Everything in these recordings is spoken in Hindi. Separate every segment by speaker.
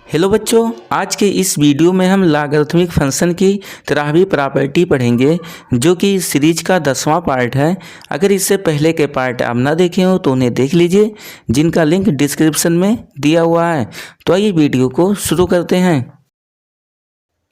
Speaker 1: हेलो बच्चों, आज के इस वीडियो में हम लॉगरिथमिक फंक्शन की 13वीं प्रॉपर्टी पढ़ेंगे जो कि इस सीरीज का 10वां पार्ट है। अगर इससे पहले के पार्ट आप ना देखे हो तो उन्हें देख लीजिए, जिनका लिंक डिस्क्रिप्शन में दिया हुआ है। तो आइए वीडियो को शुरू करते हैं।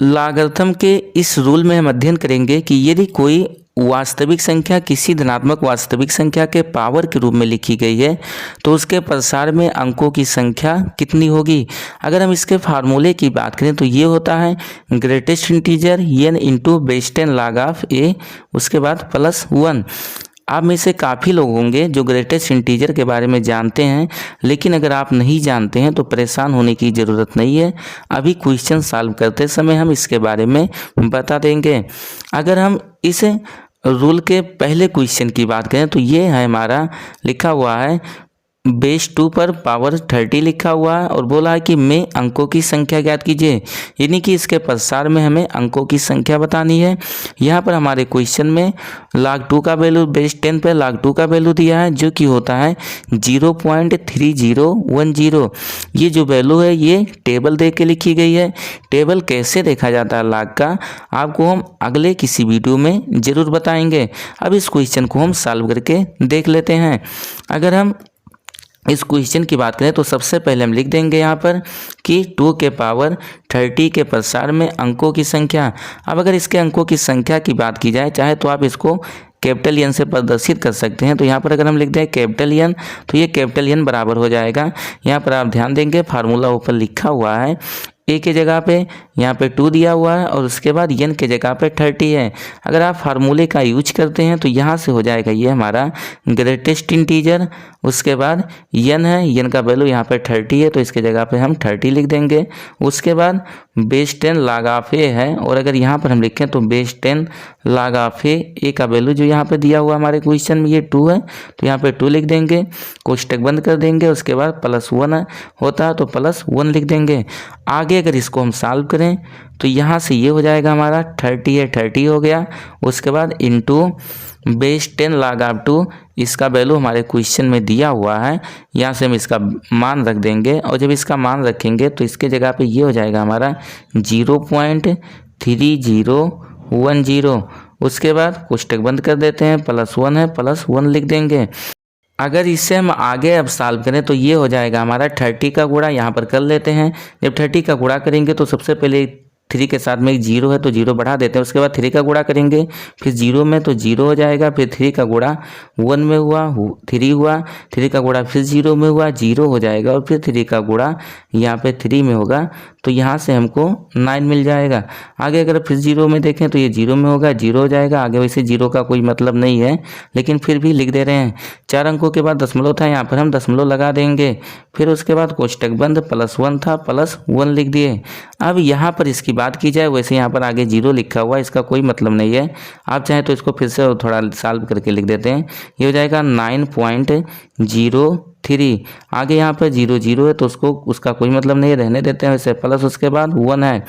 Speaker 1: लॉगरिथम के इस रूल में हम अध्ययन करेंगे कि यदि कोई वास्तविक संख्या किसी धनात्मक वास्तविक संख्या के पावर के रूप में लिखी गई है तो उसके प्रसार में अंकों की संख्या कितनी होगी। अगर हम इसके फार्मूले की बात करें तो ये होता है greatest integer n into base 10 log of a, उसके बाद +1। आप में से काफ़ी लोग होंगे जो ग्रेटेस्ट इंटीजर के बारे में जानते हैं, लेकिन अगर आप नहीं जानते हैं तो परेशान होने की ज़रूरत नहीं है। अभी क्वेश्चन सॉल्व करते समय हम इसके बारे में बता देंगे। अगर हम इस रूल के पहले क्वेश्चन की बात करें तो ये है हमारा लिखा हुआ है बेस 2 पर पावर 30 लिखा हुआ है और बोला है कि में अंकों की संख्या ज्ञात कीजिए, यानी कि इसके प्रसार में हमें अंकों की संख्या बतानी है। यहाँ पर हमारे क्वेश्चन में log 2 का वैल्यू बेस 10 पर log 2 का वैल्यू दिया है जो कि होता है 0.3010। ये जो वैल्यू है ये टेबल दे के लिखी गई है। टेबल कैसे देखा जाता है log का, आपको हम अगले किसी वीडियो में ज़रूर बताएंगे। अब इस क्वेश्चन को हम सॉल्व करके देख लेते हैं। अगर हम इस क्वेश्चन की बात करें तो सबसे पहले हम लिख देंगे यहाँ पर कि 2 के पावर 30 के प्रसार में अंकों की संख्या। अब अगर इसके अंकों की संख्या की बात की जाए, चाहे तो आप इसको कैपिटल एन से प्रदर्शित कर सकते हैं। तो यहाँ पर अगर हम लिख दें कैपिटल एन तो ये कैपिटल एन बराबर हो जाएगा। यहाँ पर आप ध्यान देंगे फार्मूला ऊपर लिखा हुआ है, ए के जगह पे यहाँ पे 2 दिया हुआ है और उसके बाद एन के जगह पे 30 है। अगर आप फार्मूले का यूज करते हैं तो यहाँ से हो जाएगा ये हमारा ग्रेटेस्ट इंटीजर, उसके बाद एन है, एन का वैल्यू यहाँ पे 30 है तो इसके जगह पे हम 30 लिख देंगे। उसके बाद बेस 10 log ऑफ ए है और अगर यहाँ पर हम लिखें तो बेस 10 log ऑफ ए का वैल्यू जो यहाँ पे दिया हुआ हमारे क्वेश्चन में ये 2 है तो यहाँ पे 2 लिख देंगे, कोष्टक बंद कर देंगे। उसके बाद +1 होता है तो +1 लिख देंगे। आगे अगर इसको हम सॉल्व करें तो यहाँ से ये हो जाएगा हमारा 30 है 30 हो गया। उसके बाद इंटू बेस 10 log ऑफ 2, इसका वैल्यू हमारे क्वेश्चन में दिया हुआ है, यहाँ से हम इसका मान रख देंगे और जब इसका मान रखेंगे तो इसके जगह पे ये हो जाएगा हमारा 0.3010। उसके बाद कोष्टक बंद कर देते हैं, +1 है +1 लिख देंगे। अगर इससे हम आगे अब सॉल्व करें तो ये हो जाएगा हमारा 30 का गुणा यहाँ पर कर लेते हैं। जब 30 का गुणा करेंगे तो सबसे पहले 3 के साथ में एक 0 है तो 0 बढ़ा देते हैं। उसके बाद 3 का गुणा करेंगे, फिर 0 में तो 0 हो जाएगा, फिर 3 का गुणा 1 में हुआ 3 हुआ, 3 का गुणा फिर 0 में हुआ 0 हो जाएगा और फिर 3 का गुणा यहाँ पे 3 में होगा तो यहाँ से हमको 9 मिल जाएगा। आगे अगर फिर 0 में देखें तो ये 0 में होगा 0 हो जाएगा। आगे वैसे 0 का कोई मतलब नहीं है लेकिन फिर भी लिख दे रहे हैं। 4 अंकों के बाद दशमलव था, यहाँ पर हम दशमलव लगा देंगे। फिर उसके बाद कोष्टक बंद, +1 था +1 लिख दिए। अब यहाँ पर इसकी बात की जाए, वैसे यहाँ पर आगे 0 लिखा हुआ है, इसका कोई मतलब नहीं है। आप चाहें तो इसको फिर से थोड़ा सॉल्व करके लिख देते हैं। ये हो जाएगा 9.03। आगे यहाँ पर 0 है तो उसका कोई मतलब नहीं है, रहने देते हैं वैसे। प्लस उसके बाद 1 है।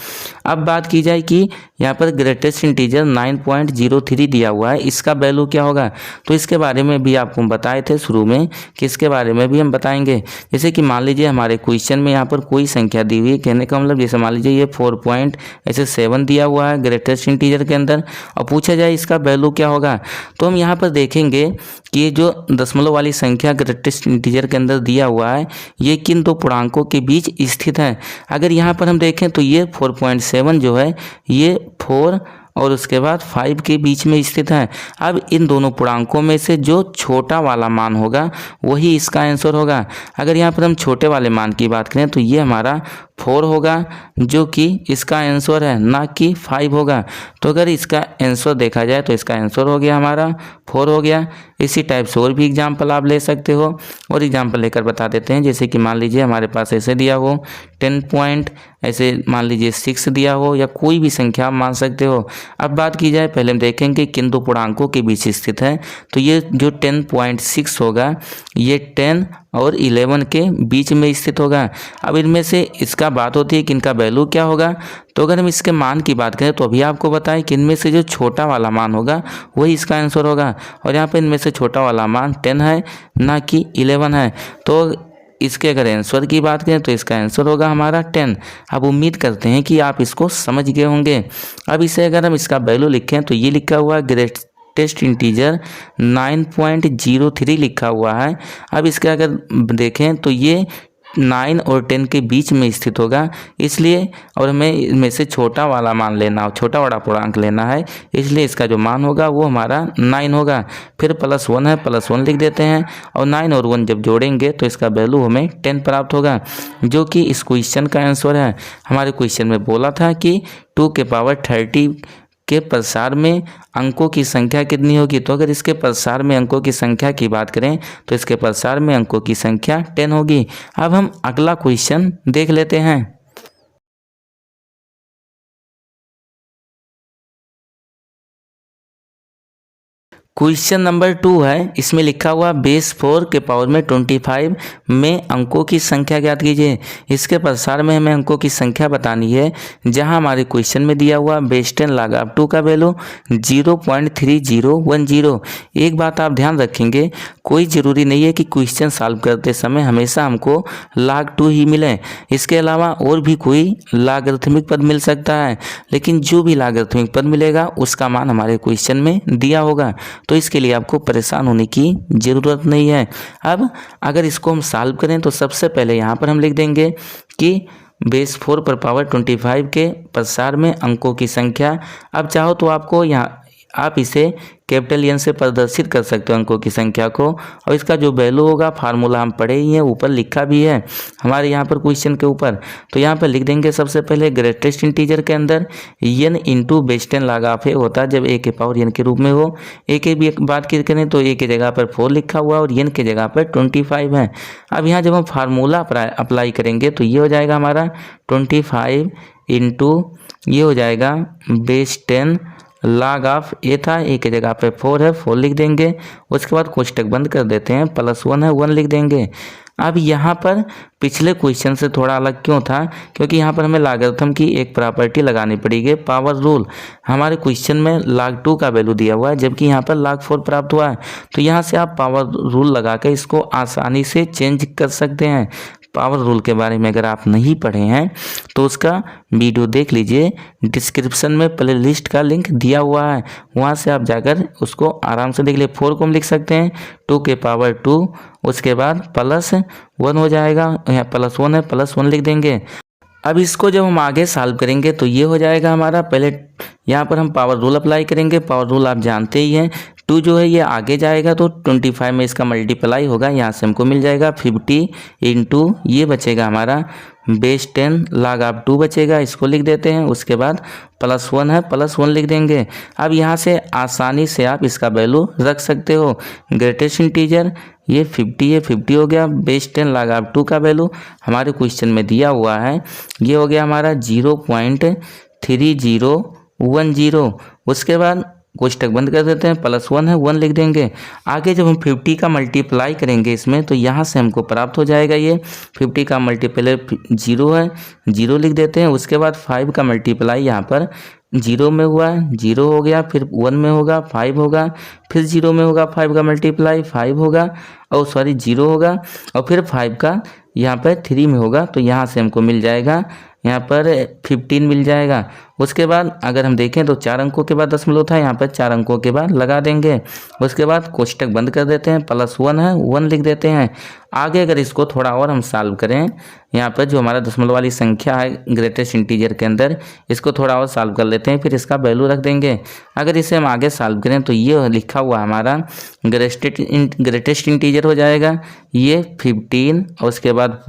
Speaker 1: अब बात की जाए कि यहाँ पर ग्रेटेस्ट इंटीजर 9.03 दिया हुआ है, इसका वैल्यू क्या होगा, तो इसके बारे में भी आपको बताए थे शुरू में कि इसके बारे में भी हम बताएंगे। जैसे कि मान लीजिए हमारे क्वेश्चन में यहाँ पर कोई संख्या दी हुई है, कहने का मतलब जैसे मान लीजिए ये 4.7 दिया हुआ है ग्रेटेस्ट इंटीजर के अंदर और पूछा जाए इसका वैल्यू क्या होगा, तो हम यहाँ पर देखेंगे कि ये जो दशमलव वाली संख्या ग्रेटेस्ट इंटीजर के अंदर दिया हुआ है ये किन दो पूर्णांकों के बीच स्थित है। अगर यहाँ पर हम देखें तो ये 4.7 जो है ये 4 और उसके बाद 5 के बीच में स्थित है। अब इन दोनों पूर्णांकों में से जो छोटा वाला मान होगा वही इसका आंसर होगा। अगर यहाँ पर हम छोटे वाले मान की बात करें तो ये हमारा 4 होगा जो कि इसका आंसर है, ना कि 5 होगा। तो अगर इसका आंसर देखा जाए तो इसका आंसर हो गया हमारा 4 हो गया। इसी टाइप से और भी एग्जाम्पल आप ले सकते हो और एग्जाम्पल लेकर बता देते हैं। जैसे कि मान लीजिए हमारे पास ऐसे दिया हो 10 पॉइंट, ऐसे मान लीजिए 6 दिया हो या कोई भी संख्या आप मान सकते हो। अब बात की जाए, पहले हम देखेंगे किन दो पूर्णांकों के बीच स्थित है। तो ये जो 10.6 होगा ये 10 और 11 के बीच में स्थित होगा। अब इनमें से इसका बात होती है कि इनका वैल्यू क्या होगा, तो अगर हम इसके मान की बात करें तो अभी आपको बताएं कि इनमें से जो छोटा वाला मान होगा वही इसका आंसर होगा। और यहाँ पे इनमें से छोटा वाला मान 10 है, ना कि 11 है। तो इसके अगर आंसर की बात करें तो इसका आंसर होगा हमारा 10। अब उम्मीद करते हैं कि आप इसको समझ गए होंगे। अब इसे अगर हम इसका वैल्यू लिखें तो ये लिखा हुआ है ग्रेटेस्ट इंटीजर 9.03 लिखा हुआ है। अब इसका अगर देखें तो ये 9 और 10 के बीच में स्थित होगा, इसलिए और हमें इनमें से छोटा वाला मान लेना, छोटा वाला पूर्णांक लेना है, इसलिए इसका जो मान होगा वो हमारा 9 होगा। फिर +1 है, +1 लिख देते हैं और 9 और 1 जब जोड़ेंगे तो इसका वैल्यू हमें 10 प्राप्त होगा, जो कि इस क्वेश्चन का आंसर है। हमारे क्वेश्चन में बोला था कि 2 के पावर 30 के प्रसार में अंकों की संख्या कितनी होगी, तो अगर इसके प्रसार में अंकों की संख्या की बात करें तो इसके प्रसार में अंकों की संख्या 10 होगी। अब हम अगला क्वेश्चन देख लेते हैं। क्वेश्चन नंबर 2 है, इसमें लिखा हुआ बेस 4 के पावर में 25 में अंकों की संख्या ज्ञात कीजिए। इसके प्रसार में हमें अंकों की संख्या बतानी है, जहां हमारे क्वेश्चन में दिया हुआ बेस 10 log ऑफ 2 का वैल्यू 0.3010। एक बात आप ध्यान रखेंगे, कोई ज़रूरी नहीं है कि क्वेश्चन सॉल्व करते समय हमेशा हमको log 2 ही मिले, इसके अलावा और भी कोई लॉगरिथमिक पद मिल सकता है, लेकिन जो भी लॉगरिथमिक पद मिलेगा उसका मान हमारे क्वेश्चन में दिया होगा, तो इसके लिए आपको परेशान होने की ज़रूरत नहीं है। अब अगर इसको हम सॉल्व करें तो सबसे पहले यहाँ पर हम लिख देंगे कि बेस 4 पर पावर 25 के प्रसार में अंकों की संख्या। अब चाहो तो आपको यहाँ आप इसे कैपिटल एन से प्रदर्शित कर सकते हो अंकों की संख्या को, और इसका जो वैल्यू होगा फार्मूला हम पढ़े ही हैं, ऊपर लिखा भी है हमारे यहाँ पर क्वेश्चन के ऊपर। तो यहाँ पर लिख देंगे सबसे पहले ग्रेटेस्ट इंटीजर के अंदर n into base 10 log of a होता है जब a के पावर n के रूप में हो। a की भी बात करें तो a की जगह पर 4 लिखा हुआ और n की जगह पर 25 है। अब यहाँ जब हम फार्मूला अप्लाई करेंगे तो ये हो जाएगा हमारा 25 इंटू ये हो जाएगा बेस 10 log ऑफ ए था, ए की जगह पे 4 है, 4 लिख देंगे। उसके बाद कोष्टक बंद कर देते हैं, +1 है, 1 लिख देंगे। अब यहाँ पर पिछले क्वेश्चन से थोड़ा अलग क्यों था, क्योंकि यहाँ पर हमें लॉगरिथम की एक प्रॉपर्टी लगानी पड़ेगी, पावर रूल। हमारे क्वेश्चन में log 2 का वैल्यू दिया हुआ है, जबकि यहाँ पर log 4 प्राप्त हुआ है, तो यहाँ से आप पावर रूल लगाकर इसको आसानी से चेंज कर सकते हैं। पावर रूल के बारे में अगर आप नहीं पढ़े हैं तो उसका वीडियो देख लीजिए, डिस्क्रिप्शन में प्लेलिस्ट का लिंक दिया हुआ है, वहाँ से आप जाकर उसको आराम से देख लीजिए। 4 को हम लिख सकते हैं 2 के पावर 2, उसके बाद +1 हो जाएगा, यहाँ +1 है, +1 लिख देंगे। अब इसको जब हम आगे सॉल्व करेंगे तो ये हो जाएगा हमारा, पहले यहाँ पर हम पावर रूल अप्लाई करेंगे। पावर रूल आप जानते ही हैं, 2 जो है ये आगे जाएगा तो 25 में इसका मल्टीप्लाई होगा, यहाँ से हमको मिल जाएगा 50 इंटू ये बचेगा हमारा बेस 10 log ऑफ 2 बचेगा, इसको लिख देते हैं। उसके बाद +1 है, +1 लिख देंगे। अब यहाँ से आसानी से आप इसका वैल्यू रख सकते हो। ग्रेटेस्ट इंटीजर ये 50 है, 50 हो गया। बेस 10 log ऑफ 2 का वैल्यू हमारे क्वेश्चन में दिया हुआ है, ये हो गया हमारा 0.3010। उसके बाद कोष्टक बंद कर देते हैं, +1 है, 1 लिख देंगे। आगे जब हम 50 का मल्टीप्लाई करेंगे इसमें तो यहाँ से हमको प्राप्त हो जाएगा ये 50 का मल्टीप्लाई 0 है, 0 लिख देते हैं। उसके बाद 5 का मल्टीप्लाई यहाँ पर 0 में हुआ है, 0 हो गया, फिर 1 में होगा 5 होगा, फिर 0 में होगा 5 का मल्टीप्लाई 5 होगा, और 0 होगा, और फिर 5 का यहाँ पर 3 में होगा, तो यहाँ से हमको मिल जाएगा यहाँ पर 15 मिल जाएगा। उसके बाद अगर हम देखें तो 4 अंकों के बाद दशमलव था, यहाँ पर 4 अंकों के बाद लगा देंगे। उसके बाद कोष्टक बंद कर देते हैं, +1 है, 1 लिख देते हैं। आगे अगर इसको थोड़ा और हम सॉल्व करें, यहाँ पर जो हमारा दशमलव वाली संख्या है ग्रेटेस्ट इंटीजर के अंदर, इसको थोड़ा और सॉल्व कर लेते हैं, फिर इसका वैल्यू रख देंगे। अगर इसे हम आगे सॉल्व करें तो ये लिखा हुआ हमारा ग्रेटेस्ट इंटीजर हो जाएगा ये 15, और उसके बाद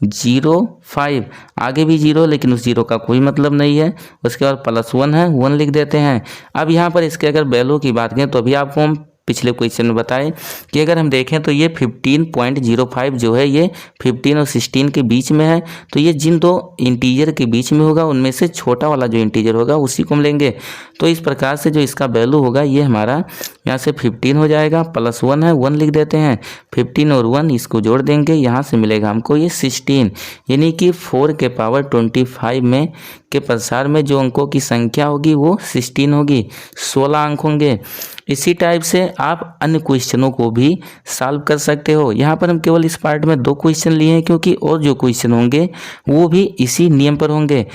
Speaker 1: 0.05, आगे भी 0, लेकिन उस 0 का कोई मतलब नहीं है। उसके बाद +1 है, 1 लिख देते हैं। अब यहाँ पर इसके अगर वैल्यू की बात करें तो अभी आपको हम पिछले क्वेश्चन में बताएं कि अगर हम देखें तो ये 15.05 जो है ये 15 और 16 के बीच में है, तो ये जिन दो इंटीजर के बीच में होगा उनमें से छोटा वाला जो इंटीजर होगा उसी को हम लेंगे। तो इस प्रकार से जो इसका वैल्यू होगा ये हमारा यहाँ से 15 हो जाएगा, +1 है, 1 लिख देते हैं। 15 और 1 इसको जोड़ देंगे, यहाँ से मिलेगा हमको ये 16, यानी कि 4 के पावर 25 में के प्रसार में जो अंकों की संख्या होगी वो 16 होगी, 16 अंक होंगे। इसी टाइप से आप अन्य क्वेश्चनों को भी सॉल्व कर सकते हो। यहाँ पर हम केवल इस पार्ट में 2 क्वेश्चन लिए हैं, क्योंकि और जो क्वेश्चन होंगे वो भी इसी नियम पर होंगे।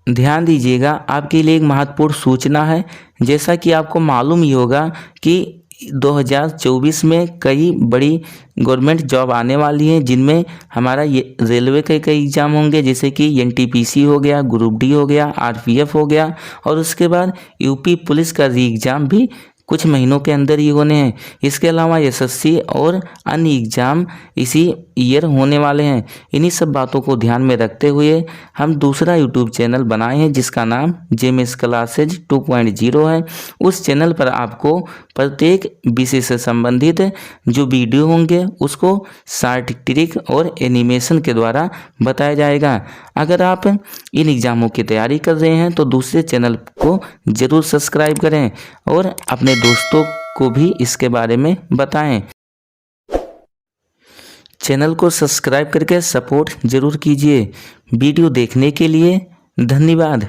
Speaker 1: ध्यान दीजिएगा, आपके लिए एक महत्वपूर्ण सूचना है। जैसा कि आपको मालूम ही होगा कि 2024 में कई बड़ी गवर्नमेंट जॉब आने वाली हैं, जिनमें हमारा ये रेलवे के कई एग्ज़ाम होंगे, जैसे कि एनटीपीसी हो गया, ग्रुप डी हो गया, आरपीएफ हो गया, और उसके बाद यूपी पुलिस का री एग्ज़ाम भी कुछ महीनों के अंदर ही होने हैं। इसके अलावा एसएससी और अन्य एग्ज़ाम इसी ईयर होने वाले हैं। इन्हीं सब बातों को ध्यान में रखते हुए हम दूसरा यूट्यूब चैनल बनाए हैं, जिसका नाम जेएमएस क्लासेज 2.0 है। उस चैनल पर आपको प्रत्येक विषय से संबंधित जो वीडियो होंगे उसको शॉर्ट ट्रिक और एनिमेशन के द्वारा बताया जाएगा। अगर आप इन एग्ज़ामों की तैयारी कर रहे हैं तो दूसरे चैनल को ज़रूर सब्सक्राइब करें और अपने दोस्तों को भी इसके बारे में बताएं। चैनल को सब्सक्राइब करके सपोर्ट ज़रूर कीजिए। वीडियो देखने के लिए धन्यवाद।